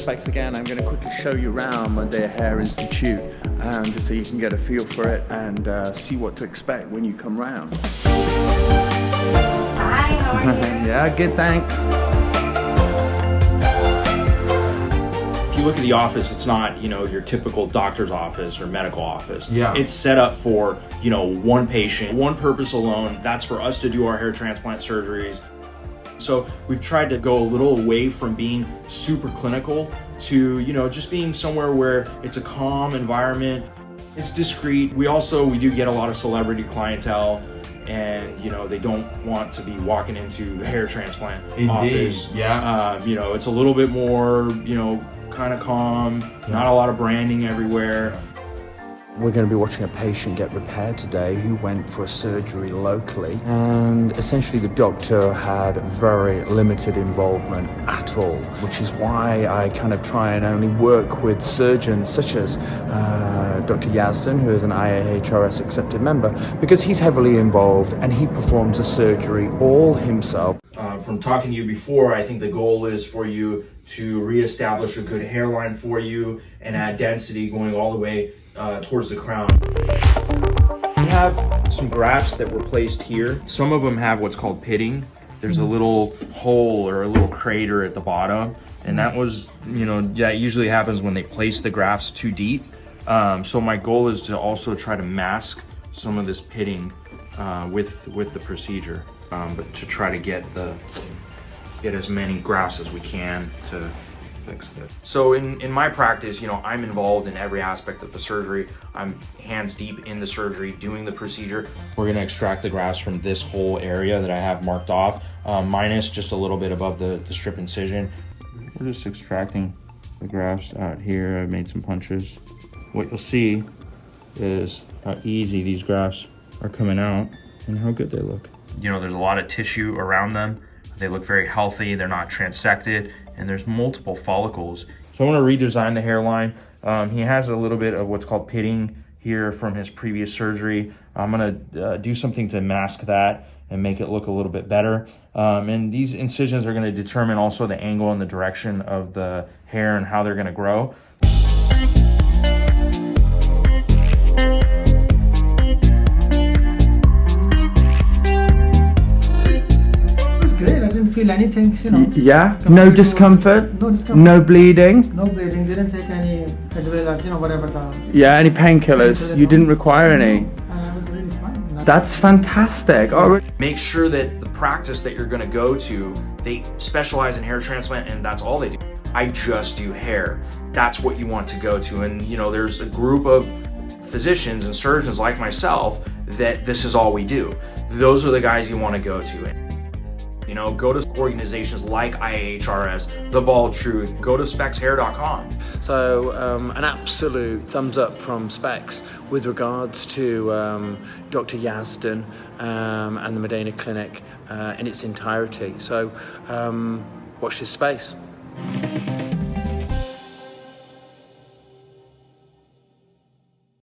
Spex again. I'm going to quickly show you around my Day Hair Institute, just so you can get a feel for it and see what to expect when you come round. Hi, how are you? Yeah, good, thanks. If you look at the office, it's not, you know, your typical doctor's office or medical office. Yeah. It's set up for, you know, one patient, one purpose alone. That's for us to do our hair transplant surgeries. So we've tried to go a little away from being super clinical to, you know, just being somewhere where it's a calm environment. It's discreet. We do get a lot of celebrity clientele, and, you know, they don't want to be walking into the hair transplant office. Yeah. You know, it's a little bit more, you know, kind of calm, not a lot of branding everywhere. We're going to be watching a patient get repaired today who went for a surgery locally, and essentially the doctor had very limited involvement at all, which is why I kind of try and only work with surgeons such as Dr. Yazdan, who is an IAHRS accepted member, because he's heavily involved and he performs the surgery all himself. From talking to you before, I think the goal is for you to reestablish a good hairline for you and add density going all the way towards the crown. We have some grafts that were placed here. Some of them have what's called pitting. There's a little hole or a little crater at the bottom, and that was, you know, that usually happens when they place the grafts too deep. So my goal is to also try to mask some of this pitting with the procedure, but to try to get as many grafts as we can to fix this. So in my practice, you know, I'm involved in every aspect of the surgery. I'm hands deep in the surgery doing the procedure. We're gonna extract the grafts from this whole area that I have marked off, minus just a little bit above the strip incision. We're just extracting the grafts out here. I've made some punches. What you'll see is how easy these grafts are coming out and how good they look. You know, there's a lot of tissue around them. They look very healthy, they're not transected, and there's multiple follicles. So I want to redesign the hairline. He has a little bit of what's called pitting here from his previous surgery. I'm gonna do something to mask that and make it look a little bit better. And these incisions are gonna determine also the angle and the direction of the hair and how they're gonna grow. Great, I didn't feel anything, you know. Yeah, no discomfort, no discomfort, no bleeding. no bleeding, didn't take any, like, you know, whatever the... Yeah, any painkillers? You didn't require any? And I was really fine. That's fantastic. Oh, Make sure that the practice that you're gonna go to, they specialize in hair transplant and that's all they do. I just do hair. That's what you want to go to. And you know, there's a group of physicians and surgeons like myself that this is all we do. Those are the guys you wanna go to. You know, go to organizations like IAHRS, The Bald Truth, go to spexhair.com. so an absolute thumbs up from Spex with regards to Dr. Yazdan and the Medina Clinic in its entirety. So watch this space.